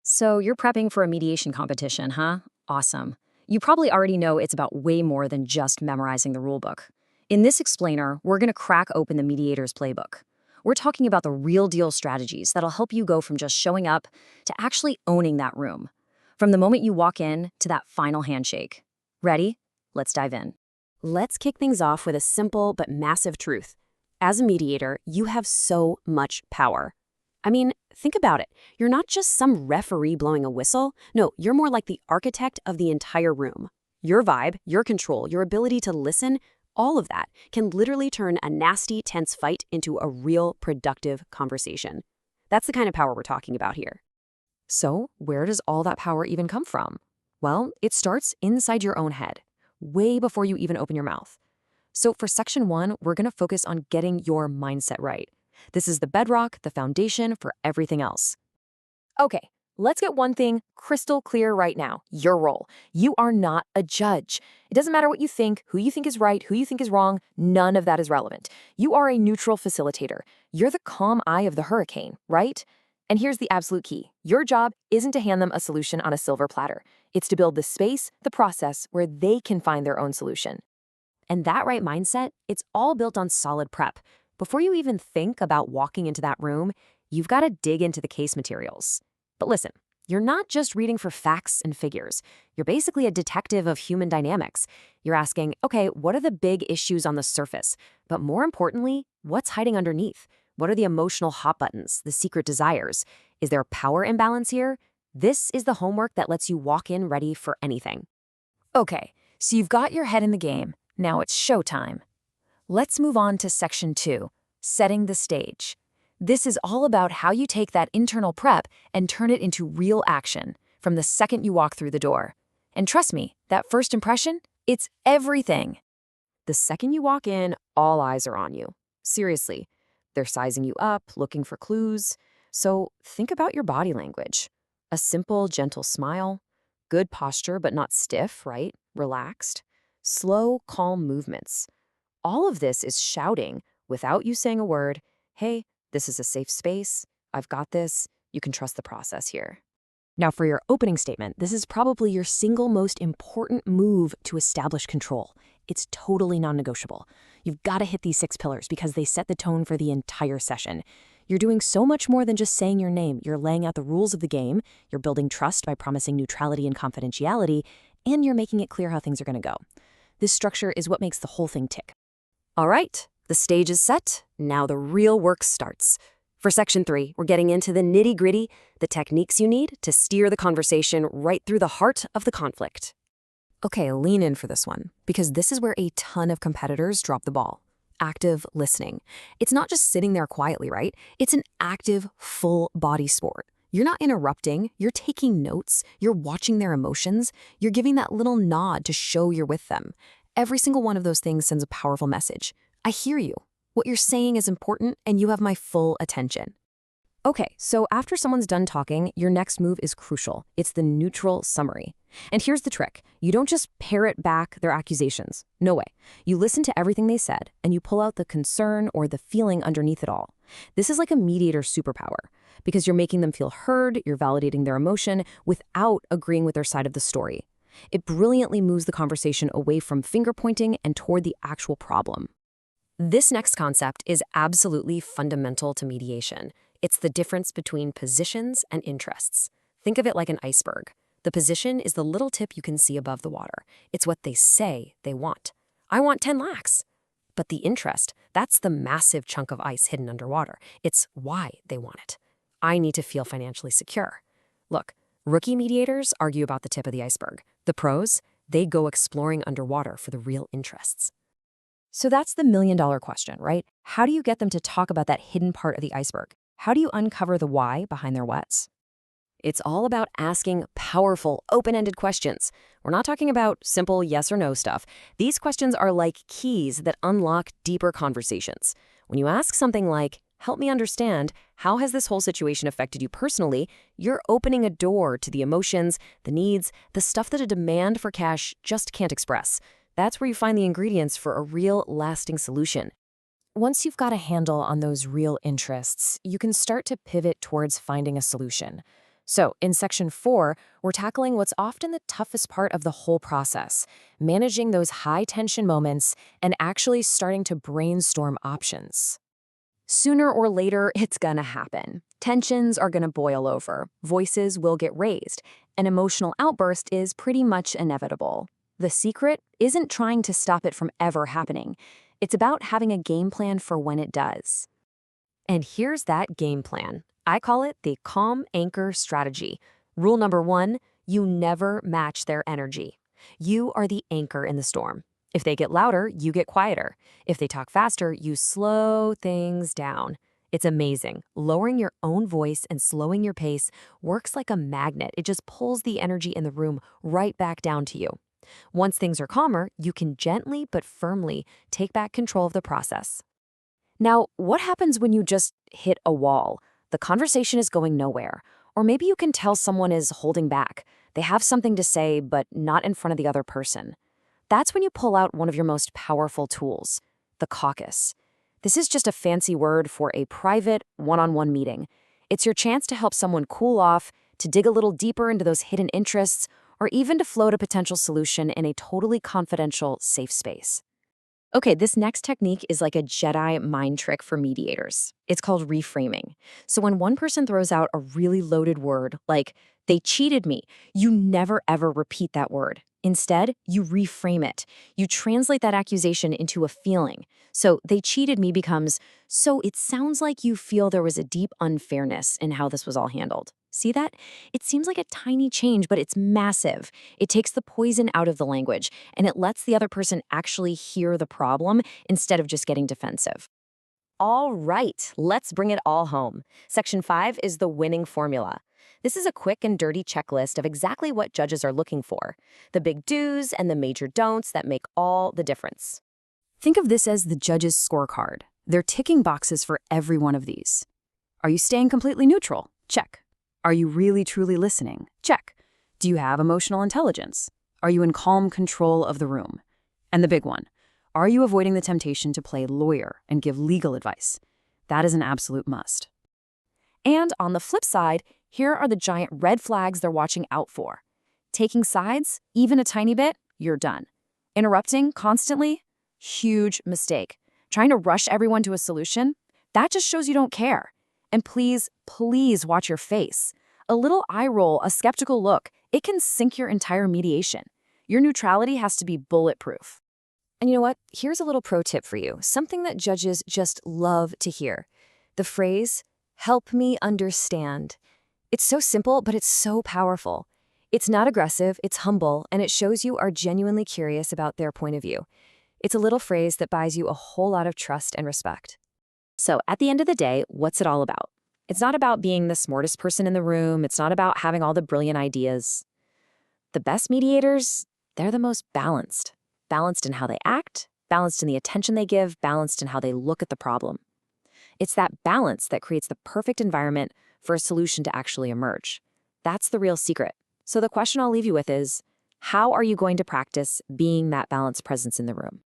So you're prepping for a mediation competition, huh? Awesome. You probably already know it's about way more than just memorizing the rulebook. In this explainer, we're going to crack open the mediator's playbook. We're talking about the real deal strategies that'll help you go from just showing up to actually owning that room. From the moment you walk in to that final handshake. Ready? Let's dive in. Let's kick things off with a simple but massive truth. As a mediator, you have so much power. I mean, think about it. You're not just some referee blowing a whistle. No, you're more like the architect of the entire room. Your vibe, your control, your ability to listen, all of that can literally turn a nasty, tense fight into a real, productive conversation. That's the kind of power we're talking about here. So, where does all that power even come from? Well, it starts inside your own head, way before you even open your mouth. So for section 1, we're going to focus on getting your mindset right. This is the bedrock, the foundation for everything else. Okay, let's get one thing crystal clear right now. Your role. You are not a judge. It doesn't matter what you think, who you think is right, who you think is wrong. None of that is relevant. You are a neutral facilitator. You're the calm eye of the hurricane, right? And here's the absolute key. Your job isn't to hand them a solution on a silver platter. It's to build the space, the process, where they can find their own solution. And that right mindset, it's all built on solid prep. Before you even think about walking into that room, you've got to dig into the case materials. But listen, you're not just reading for facts and figures. You're basically a detective of human dynamics. You're asking, okay, what are the big issues on the surface? But more importantly, what's hiding underneath? What are the emotional hot buttons, the secret desires? Is there a power imbalance here? This is the homework that lets you walk in ready for anything. Okay, so you've got your head in the game. Now it's showtime. Let's move on to section 2, setting the stage. This is all about how you take that internal prep and turn it into real action from the second you walk through the door. And trust me, that first impression, it's everything. The second you walk in, all eyes are on you. Seriously, they're sizing you up, looking for clues. So think about your body language. A simple, gentle smile, good posture but not stiff, right? Relaxed. Slow, calm movements. All of this is shouting, without you saying a word, hey, this is a safe space, I've got this, you can trust the process here. Now for your opening statement, this is probably your single most important move to establish control. It's totally non-negotiable. You've got to hit these 6 pillars because they set the tone for the entire session. You're doing so much more than just saying your name. You're laying out the rules of the game, you're building trust by promising neutrality and confidentiality, and you're making it clear how things are going to go. This structure is what makes the whole thing tick. All right, the stage is set. Now the real work starts. For section 3, we're getting into the nitty-gritty, the techniques you need to steer the conversation right through the heart of the conflict. Okay, lean in for this one, because this is where a ton of competitors drop the ball. Active listening. It's not just sitting there quietly, right? It's an active, full-body sport. You're not interrupting, you're taking notes, you're watching their emotions, you're giving that little nod to show you're with them. Every single one of those things sends a powerful message. I hear you. What you're saying is important, and you have my full attention. Okay, so after someone's done talking, your next move is crucial. It's the neutral summary. And here's the trick. You don't just parrot back their accusations. No way. You listen to everything they said, and you pull out the concern or the feeling underneath it all. This is like a mediator superpower, because you're making them feel heard, you're validating their emotion without agreeing with their side of the story. It brilliantly moves the conversation away from finger-pointing and toward the actual problem. This next concept is absolutely fundamental to mediation. It's the difference between positions and interests. Think of it like an iceberg. The position is the little tip you can see above the water. It's what they say they want. I want 10 lakhs. But the interest, that's the massive chunk of ice hidden underwater. It's why they want it. I need to feel financially secure. Look, rookie mediators argue about the tip of the iceberg. The pros, they go exploring underwater for the real interests. So that's the million-dollar question, right? How do you get them to talk about that hidden part of the iceberg? How do you uncover the why behind their whats? It's all about asking powerful, open-ended questions. We're not talking about simple yes or no stuff. These questions are like keys that unlock deeper conversations. When you ask something like, help me understand, how has this whole situation affected you personally? You're opening a door to the emotions, the needs, the stuff that a demand for cash just can't express. That's where you find the ingredients for a real, lasting solution. Once you've got a handle on those real interests, you can start to pivot towards finding a solution. So, in section 4, we're tackling what's often the toughest part of the whole process, managing those high-tension moments and actually starting to brainstorm options. Sooner or later, it's gonna happen. Tensions are gonna boil over, voices will get raised, an emotional outburst is pretty much inevitable. The secret isn't trying to stop it from ever happening. It's about having a game plan for when it does. And here's that game plan. I call it the calm anchor strategy. Rule number 1, you never match their energy. You are the anchor in the storm. If they get louder, you get quieter. If they talk faster, you slow things down. It's amazing. Lowering your own voice and slowing your pace works like a magnet. It just pulls the energy in the room right back down to you. Once things are calmer, you can gently but firmly take back control of the process. Now, what happens when you just hit a wall? The conversation is going nowhere. Or maybe you can tell someone is holding back. They have something to say, but not in front of the other person. That's when you pull out one of your most powerful tools, the caucus. This is just a fancy word for a private, one-on-one meeting. It's your chance to help someone cool off, to dig a little deeper into those hidden interests, or even to float a potential solution in a totally confidential, safe space. Okay, this next technique is like a Jedi mind trick for mediators. It's called reframing. So when one person throws out a really loaded word, like, they cheated me, you never ever repeat that word. Instead, you reframe it. You translate that accusation into a feeling. So they cheated me becomes, so it sounds like you feel there was a deep unfairness in how this was all handled. See that? It seems like a tiny change, but it's massive. It takes the poison out of the language, and it lets the other person actually hear the problem instead of just getting defensive. All right, let's bring it all home. Section 5 is the winning formula. This is a quick and dirty checklist of exactly what judges are looking for, the big do's and the major don'ts that make all the difference. Think of this as the judge's scorecard. They're ticking boxes for every one of these. Are you staying completely neutral? Check. Are you really truly listening? Check. Do you have emotional intelligence? Are you in calm control of the room? And the big one, are you avoiding the temptation to play lawyer and give legal advice? That is an absolute must. And on the flip side, here are the giant red flags they're watching out for. Taking sides, even a tiny bit, you're done. Interrupting constantly, huge mistake. Trying to rush everyone to a solution, that just shows you don't care. And please, please watch your face. A little eye roll, a skeptical look, it can sink your entire mediation. Your neutrality has to be bulletproof. And you know what? Here's a little pro tip for you, something that judges just love to hear. The phrase, "help me understand." It's so simple, but it's so powerful. It's not aggressive, it's humble, and it shows you are genuinely curious about their point of view. It's a little phrase that buys you a whole lot of trust and respect. So at the end of the day, what's it all about? It's not about being the smartest person in the room. It's not about having all the brilliant ideas. The best mediators, they're the most balanced. Balanced in how they act, balanced in the attention they give, balanced in how they look at the problem. It's that balance that creates the perfect environment for a solution to actually emerge. That's the real secret. So the question I'll leave you with is, how are you going to practice being that balanced presence in the room?